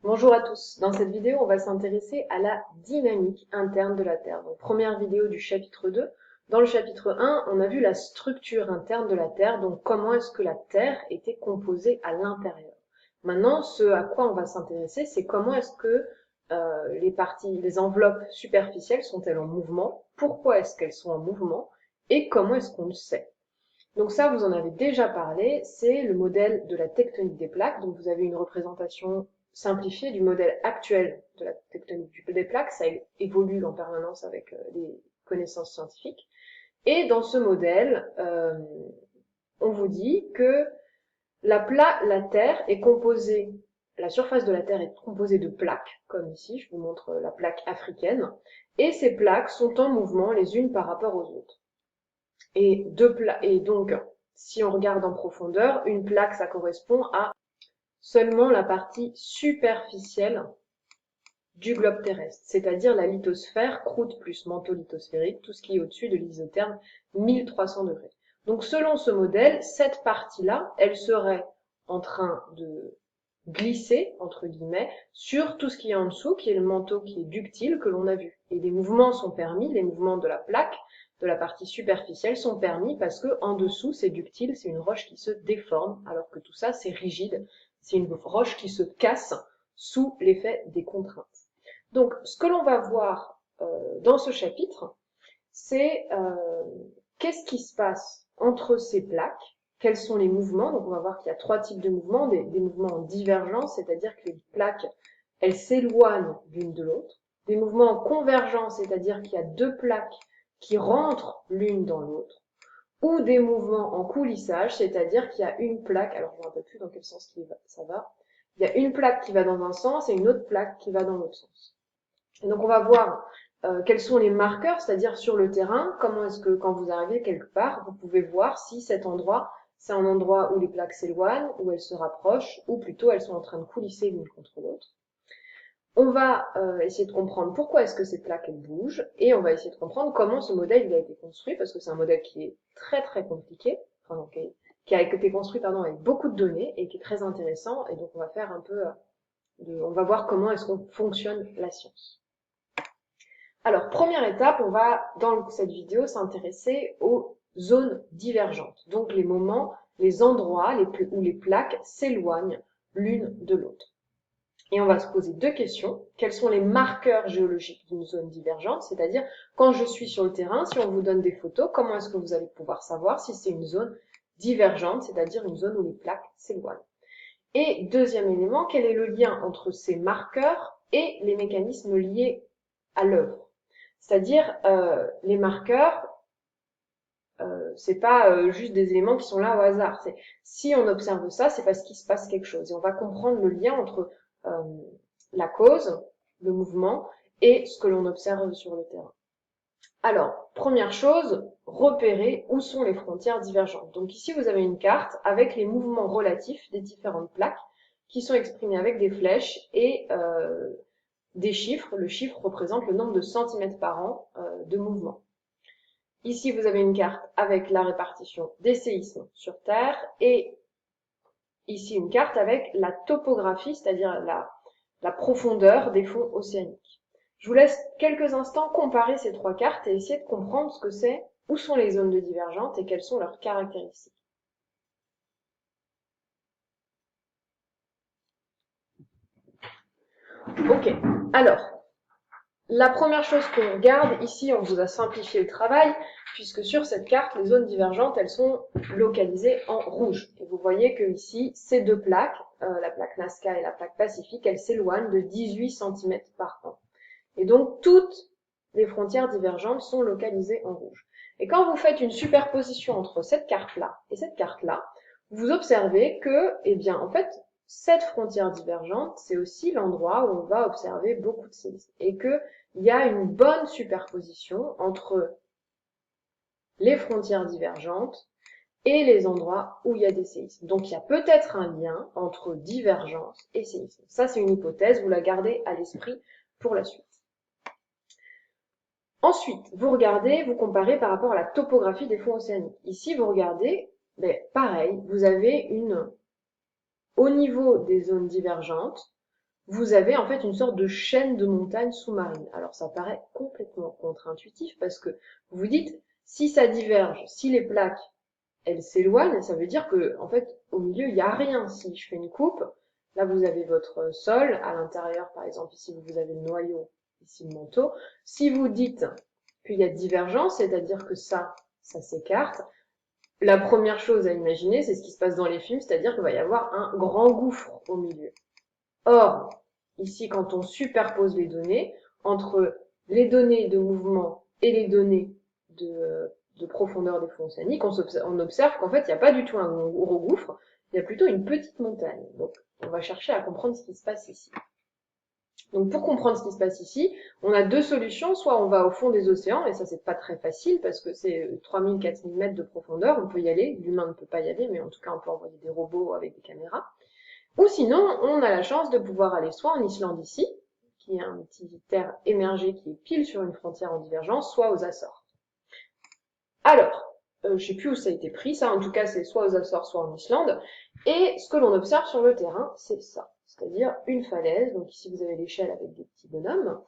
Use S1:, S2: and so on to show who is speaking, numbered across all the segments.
S1: Bonjour à tous. Dans cette vidéo, on va s'intéresser à la dynamique interne de la Terre. Donc, première vidéo du chapitre 2. Dans le chapitre 1, on a vu la structure interne de la Terre, donc comment est-ce que la Terre était composée à l'intérieur. Maintenant, ce à quoi on va s'intéresser, c'est comment est-ce que les enveloppes superficielles sont-elles en mouvement, pourquoi est-ce qu'elles sont en mouvement, et comment est-ce qu'on le sait. Donc ça, vous en avez déjà parlé, c'est le modèle de la tectonique des plaques. Donc vous avez une représentation simplifiée du modèle actuel de la tectonique des plaques. Ça évolue en permanence avec les connaissances scientifiques. Et dans ce modèle, on vous dit que la Terre est composée, la surface de la Terre est composée de plaques, comme ici, je vous montre la plaque africaine, et ces plaques sont en mouvement les unes par rapport aux autres. Et donc, si on regarde en profondeur, une plaque, ça correspond à seulement la partie superficielle du globe terrestre, c'est-à-dire la lithosphère, croûte plus manteau lithosphérique, tout ce qui est au-dessus de l'isotherme 1300 degrés. Donc selon ce modèle, cette partie-là, elle serait en train de glisser, entre guillemets, sur tout ce qui est en dessous, qui est le manteau qui est ductile que l'on a vu. Et les mouvements sont permis, les mouvements de la plaque, de la partie superficielle sont permis parce que en dessous c'est ductile, c'est une roche qui se déforme, alors que tout ça c'est rigide, c'est une roche qui se casse sous l'effet des contraintes. Donc ce que l'on va voir dans ce chapitre, c'est qu'est-ce qui se passe entre ces plaques, quels sont les mouvements. Donc on va voir qu'il y a trois types de mouvements, des mouvements en divergence, c'est-à-dire que les plaques, elles s'éloignent l'une de l'autre, des mouvements en convergence, c'est-à-dire qu'il y a deux plaques qui rentrent l'une dans l'autre, ou des mouvements en coulissage, c'est-à-dire qu'il y a une plaque, alors je ne me rappelle plus dans quel sens ça va, il y a une plaque qui va dans un sens et une autre plaque qui va dans l'autre sens. Et donc on va voir quels sont les marqueurs, c'est-à-dire sur le terrain, comment est-ce que quand vous arrivez quelque part, vous pouvez voir si cet endroit, c'est un endroit où les plaques s'éloignent, où elles se rapprochent, ou plutôt elles sont en train de coulisser l'une contre l'autre. On va essayer de comprendre pourquoi est-ce que ces plaques elles bougent, et on va essayer de comprendre comment ce modèle il a été construit, parce que c'est un modèle qui est très très compliqué, enfin, donc, qui a été construit avec beaucoup de données, et qui est très intéressant, et donc on va faire un peu, on va voir comment est-ce qu'on fonctionne la science. Alors, première étape, on va, dans cette vidéo, s'intéresser aux zones divergentes. Donc, les moments, les endroits où les plaques s'éloignent l'une de l'autre. Et on va se poser deux questions. Quels sont les marqueurs géologiques d'une zone divergente? C'est-à-dire, quand je suis sur le terrain, si on vous donne des photos, comment est-ce que vous allez pouvoir savoir si c'est une zone divergente, c'est-à-dire une zone où les plaques s'éloignent? Et deuxième élément, quel est le lien entre ces marqueurs et les mécanismes liés à l'œuvre? C'est-à-dire, les marqueurs, c'est pas juste des éléments qui sont là au hasard. Si on observe ça, c'est parce qu'il se passe quelque chose. Et on va comprendre le lien entre la cause, le mouvement, et ce que l'on observe sur le terrain. Alors, première chose, repérer où sont les frontières divergentes. Donc ici, vous avez une carte avec les mouvements relatifs des différentes plaques qui sont exprimés avec des flèches et des chiffres. Le chiffre représente le nombre de centimètres par an de mouvement. Ici, vous avez une carte avec la répartition des séismes sur Terre et ici une carte avec la topographie, c'est-à-dire la profondeur des fonds océaniques. Je vous laisse quelques instants comparer ces trois cartes et essayer de comprendre ce que c'est, où sont les zones de divergence et quelles sont leurs caractéristiques. Ok, alors, la première chose qu'on regarde, ici on vous a simplifié le travail, puisque sur cette carte, les zones divergentes, elles sont localisées en rouge. Et vous voyez que ici, ces deux plaques, la plaque Nazca et la plaque Pacifique, elles s'éloignent de 18 cm par an. Et donc, toutes les frontières divergentes sont localisées en rouge. Et quand vous faites une superposition entre cette carte-là et cette carte-là, vous observez que, eh bien, en fait, cette frontière divergente, c'est aussi l'endroit où on va observer beaucoup de séismes. Et qu'il y a une bonne superposition entre les frontières divergentes et les endroits où il y a des séismes. Donc il y a peut-être un lien entre divergence et séisme. Ça, c'est une hypothèse, vous la gardez à l'esprit pour la suite. Ensuite, vous regardez, vous comparez par rapport à la topographie des fonds océaniques. Ici, vous regardez, pareil, vous avez au niveau des zones divergentes, vous avez en fait une sorte de chaîne de montagnes sous-marines. Alors ça paraît complètement contre-intuitif parce que vous vous dites, si ça diverge, si les plaques, elles s'éloignent, ça veut dire que en fait, au milieu, il n'y a rien. Si je fais une coupe, là vous avez votre sol, à l'intérieur par exemple, ici vous avez le noyau, ici le manteau. Si vous dites qu'il y a divergence, c'est-à-dire que ça s'écarte, la première chose à imaginer, c'est ce qui se passe dans les films, c'est-à-dire qu'il va y avoir un grand gouffre au milieu. Or, ici, quand on superpose les données, entre les données de mouvement et les données de profondeur des fonds océaniques, on observe qu'en fait, il n'y a pas du tout un gros gouffre, il y a plutôt une petite montagne. Donc, on va chercher à comprendre ce qui se passe ici. Donc, pour comprendre ce qui se passe ici, on a deux solutions. Soit on va au fond des océans, et ça, c'est pas très facile, parce que c'est 3000, 4000 mètres de profondeur, on peut y aller. L'humain ne peut pas y aller, mais en tout cas, on peut envoyer des robots avec des caméras. Ou sinon, on a la chance de pouvoir aller soit en Islande ici, qui est un petit terre émergé qui est pile sur une frontière en divergence, soit aux Açores. Alors, je sais plus où ça a été pris, ça en tout cas c'est soit aux Açores, soit en Islande, et ce que l'on observe sur le terrain, c'est ça, c'est-à-dire une falaise, donc ici vous avez l'échelle avec des petits bonhommes.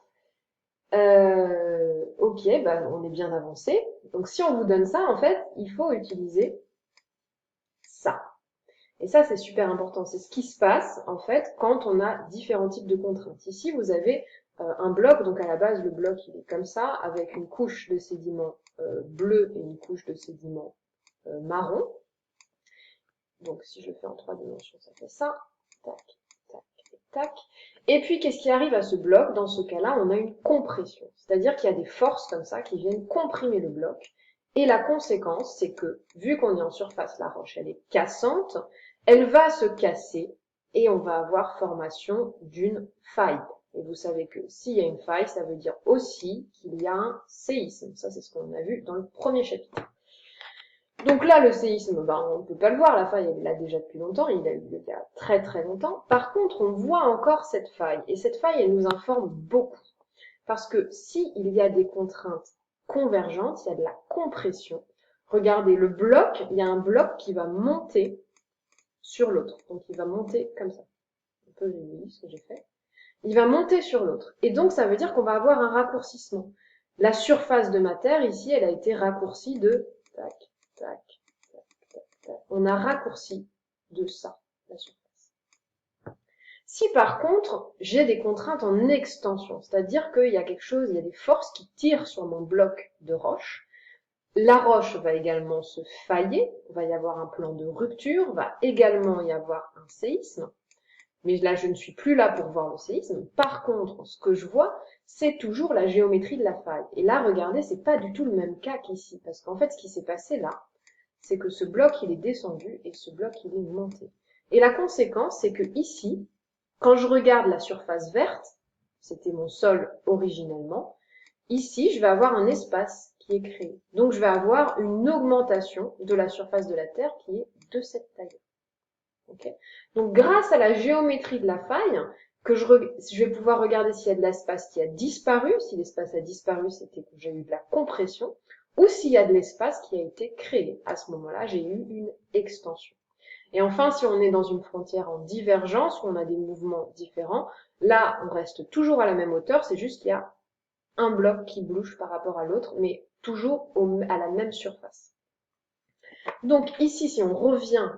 S1: Ok, bah on est bien avancé, donc si on vous donne ça, en fait, il faut utiliser ça. Et ça, c'est super important. C'est ce qui se passe, en fait, quand on a différents types de contraintes. Ici, vous avez un bloc. Donc, à la base, le bloc, il est comme ça, avec une couche de sédiments bleu et une couche de sédiments marron. Donc, si je le fais en 3 dimensions, ça fait ça. Tac, tac et tac. Et puis, qu'est-ce qui arrive à ce bloc? Dans ce cas-là, on a une compression. C'est-à-dire qu'il y a des forces comme ça qui viennent comprimer le bloc. Et la conséquence, c'est que, vu qu'on est en surface, la roche, elle est cassante, elle va se casser et on va avoir formation d'une faille. Et vous savez que s'il y a une faille, ça veut dire aussi qu'il y a un séisme. Ça, c'est ce qu'on a vu dans le premier chapitre. Donc là, le séisme, on ne peut pas le voir, la faille, elle est là déjà depuis longtemps, il a eu lieu il y a très très longtemps. Par contre, on voit encore cette faille, et cette faille, elle nous informe beaucoup. Parce que s'il y a des contraintes convergentes, il y a de la compression. Regardez, le bloc, il y a un bloc qui va monter sur l'autre. Donc il va monter comme ça. Un peu joli ce que j'ai fait. Il va monter sur l'autre. Et donc ça veut dire qu'on va avoir un raccourcissement. La surface de ma terre, ici, elle a été raccourcie de tac, tac, tac, tac, tac. On a raccourci de ça, la surface. Si par contre, j'ai des contraintes en extension, c'est-à-dire qu'il y a quelque chose, il y a des forces qui tirent sur mon bloc de roche, la roche va également se failler, il va y avoir un plan de rupture, va également y avoir un séisme, mais là je ne suis plus là pour voir le séisme. Par contre, ce que je vois, c'est toujours la géométrie de la faille. Et là, regardez, c'est pas du tout le même cas qu'ici, parce qu'en fait, ce qui s'est passé là, c'est que ce bloc, il est descendu et ce bloc, il est monté. Et la conséquence, c'est que ici, quand je regarde la surface verte, c'était mon sol originellement, ici, je vais avoir un espace qui est créé. Donc, je vais avoir une augmentation de la surface de la Terre qui est de cette taille. Okay. Donc, grâce à la géométrie de la faille, je vais pouvoir regarder s'il y a de l'espace qui a disparu. Si l'espace a disparu, c'était que j'ai eu de la compression. Ou s'il y a de l'espace qui a été créé. À ce moment-là, j'ai eu une extension. Et enfin, si on est dans une frontière en divergence, où on a des mouvements différents, là, on reste toujours à la même hauteur, c'est juste qu'il y a un bloc qui bouge par rapport à l'autre, mais toujours à la même surface. Donc ici, si on revient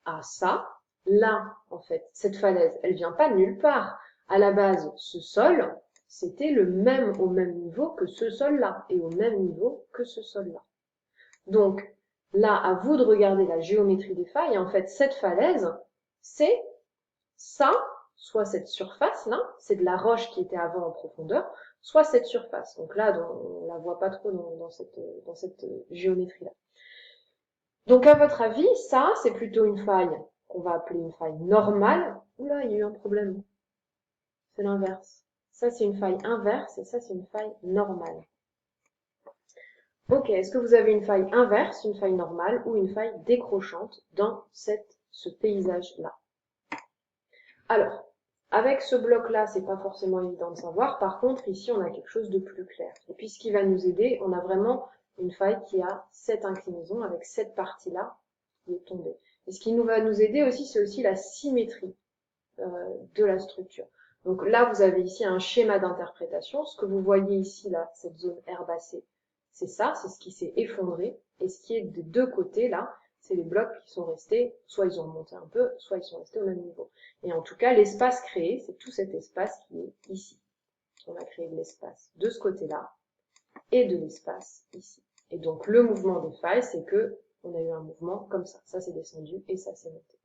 S1: à ça, là, en fait, cette falaise, elle vient pas de nulle part. À la base, ce sol, c'était au même niveau que ce sol-là, et au même niveau que ce sol-là. Donc, là, à vous de regarder la géométrie des failles, et en fait, cette falaise, c'est ça, soit cette surface-là, c'est de la roche qui était avant en profondeur, soit cette surface. Donc là, on la voit pas trop dans cette géométrie-là. Donc, à votre avis, ça, c'est plutôt une faille qu'on va appeler une faille normale. Oula, il y a eu un problème. C'est l'inverse. Ça, c'est une faille inverse et ça, c'est une faille normale. Ok, est-ce que vous avez une faille inverse, une faille normale ou une faille décrochante dans ce paysage-là? Alors, avec ce bloc-là, c'est pas forcément évident de savoir. Par contre, ici, on a quelque chose de plus clair. Et puis, ce qui va nous aider, on a vraiment une faille qui a cette inclinaison avec cette partie-là qui est tombée. Et ce qui va nous aider aussi, c'est aussi la symétrie de la structure. Donc là, vous avez ici un schéma d'interprétation. Ce que vous voyez ici, là, cette zone herbacée, c'est ça, c'est ce qui s'est effondré. Et ce qui est des deux côtés, là, c'est les blocs qui sont restés, soit ils ont remonté un peu, soit ils sont restés au même niveau. Et en tout cas, l'espace créé, c'est tout cet espace qui est ici. On a créé de l'espace de ce côté-là et de l'espace ici. Et donc, le mouvement des failles, c'est que on a eu un mouvement comme ça. Ça, c'est descendu et ça, c'est monté.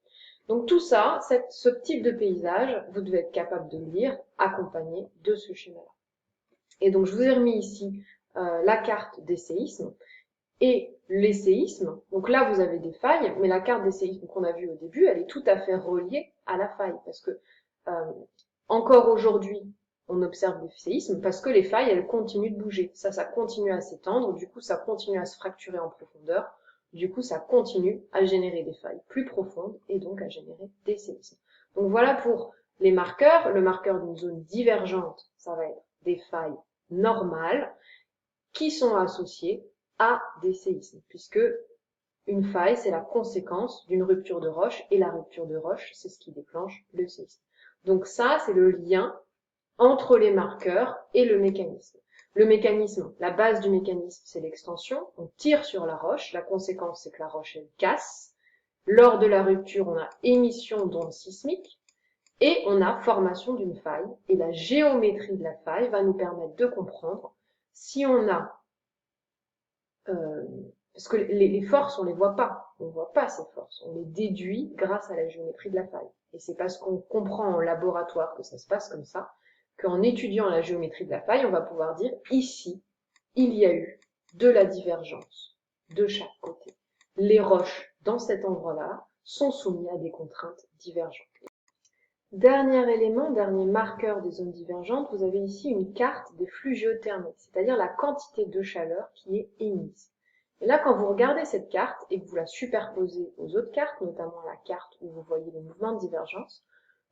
S1: Donc tout ça, ce type de paysage, vous devez être capable de lire, accompagné de ce schéma-là. Et donc je vous ai remis ici la carte des séismes et les séismes. Donc là, vous avez des failles, mais la carte des séismes qu'on a vue au début, elle est tout à fait reliée à la faille, parce que encore aujourd'hui, on observe des séismes parce que les failles, elles continuent de bouger. Ça continue à s'étendre, du coup, ça continue à se fracturer en profondeur. Du coup, ça continue à générer des failles plus profondes et donc à générer des séismes. Donc voilà pour les marqueurs. Le marqueur d'une zone divergente, ça va être des failles normales qui sont associées à des séismes, puisque une faille, c'est la conséquence d'une rupture de roche, et la rupture de roche, c'est ce qui déclenche le séisme. Donc ça, c'est le lien entre les marqueurs et le mécanisme. Le mécanisme, la base du mécanisme, c'est l'extension. On tire sur la roche. La conséquence, c'est que la roche, elle casse. Lors de la rupture, on a émission d'ondes sismiques et on a formation d'une faille. Et la géométrie de la faille va nous permettre de comprendre si on a... parce que les forces, on les voit pas. On voit pas ces forces. On les déduit grâce à la géométrie de la faille. Et c'est parce qu'on comprend en laboratoire que ça se passe comme ça, qu'en étudiant la géométrie de la faille, on va pouvoir dire ici, il y a eu de la divergence de chaque côté. Les roches dans cet endroit-là sont soumises à des contraintes divergentes. Dernier élément, dernier marqueur des zones divergentes, vous avez ici une carte des flux géothermiques, c'est-à-dire la quantité de chaleur qui est émise. Et là, quand vous regardez cette carte et que vous la superposez aux autres cartes, notamment la carte où vous voyez les mouvements de divergence,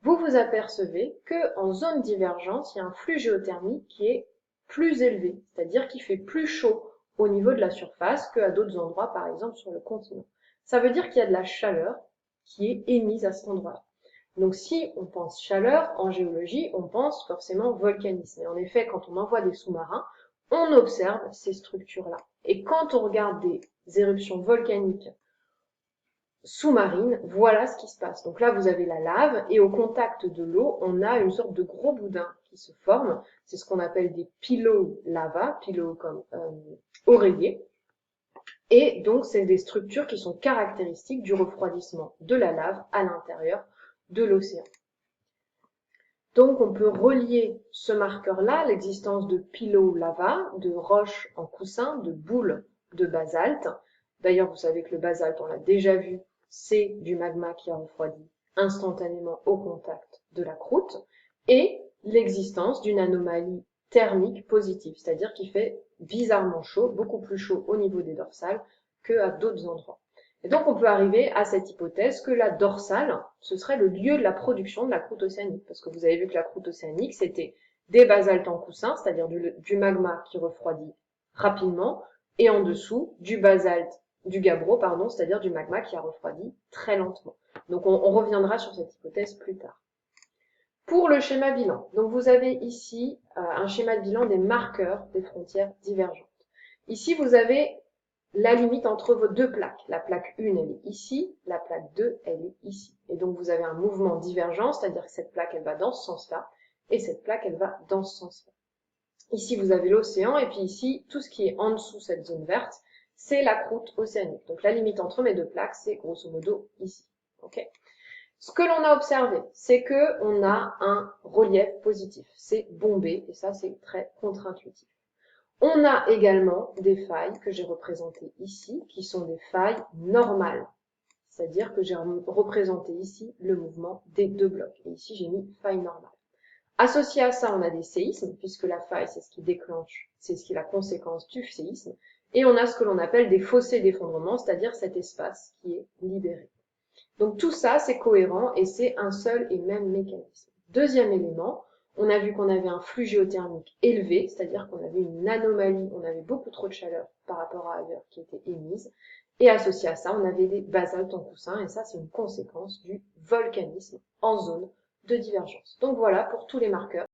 S1: vous vous apercevez qu'en zone divergence, il y a un flux géothermique qui est plus élevé, c'est-à-dire qu'il fait plus chaud au niveau de la surface qu'à d'autres endroits, par exemple sur le continent. Ça veut dire qu'il y a de la chaleur qui est émise à cet endroit-là. Donc si on pense chaleur, en géologie, on pense forcément volcanisme. Et en effet, quand on envoie des sous-marins, on observe ces structures-là. Et quand on regarde des éruptions volcaniques sous-marine, voilà ce qui se passe. Donc là, vous avez la lave et au contact de l'eau, on a une sorte de gros boudin qui se forme. C'est ce qu'on appelle des pilots lava, pilots comme oreiller. Et donc, c'est des structures qui sont caractéristiques du refroidissement de la lave à l'intérieur de l'océan. Donc, on peut relier ce marqueur-là, l'existence de pilots lava, de roches en coussin, de boules de basalte. D'ailleurs, vous savez que le basalte, on l'a déjà vu, c'est du magma qui a refroidi instantanément au contact de la croûte, et l'existence d'une anomalie thermique positive, c'est-à-dire qui fait bizarrement chaud, beaucoup plus chaud au niveau des dorsales qu'à d'autres endroits. Et donc on peut arriver à cette hypothèse que la dorsale, ce serait le lieu de la production de la croûte océanique, parce que vous avez vu que la croûte océanique, c'était des basaltes en coussin, c'est-à-dire du magma qui refroidit rapidement, et en dessous, du basalte, du gabbro, pardon, c'est-à-dire du magma qui a refroidi très lentement. Donc on reviendra sur cette hypothèse plus tard. Pour le schéma bilan, donc vous avez ici un schéma de bilan des marqueurs des frontières divergentes. Ici, vous avez la limite entre vos deux plaques. La plaque 1, elle est ici, la plaque 2, elle est ici. Et donc vous avez un mouvement divergent, c'est-à-dire que cette plaque, elle va dans ce sens-là, et cette plaque, elle va dans ce sens-là. Ici, vous avez l'océan, et puis ici, tout ce qui est en dessous cette zone verte, c'est la croûte océanique. Donc la limite entre mes deux plaques, c'est grosso modo ici. Okay. Ce que l'on a observé, c'est que on a un relief positif. C'est bombé, et ça, c'est très contre-intuitif. On a également des failles que j'ai représentées ici, qui sont des failles normales. C'est-à-dire que j'ai représenté ici le mouvement des deux blocs. Et ici, j'ai mis faille normale. Associé à ça, on a des séismes, puisque la faille, c'est ce qui déclenche, c'est ce qui est la conséquence du séisme. Et on a ce que l'on appelle des fossés d'effondrement, c'est-à-dire cet espace qui est libéré. Donc tout ça, c'est cohérent et c'est un seul et même mécanisme. Deuxième élément, on a vu qu'on avait un flux géothermique élevé, c'est-à-dire qu'on avait une anomalie, on avait beaucoup trop de chaleur par rapport à ailleurs qui était émise. Et associé à ça, on avait des basaltes en coussin, et ça, c'est une conséquence du volcanisme en zone de divergence. Donc voilà pour tous les marqueurs.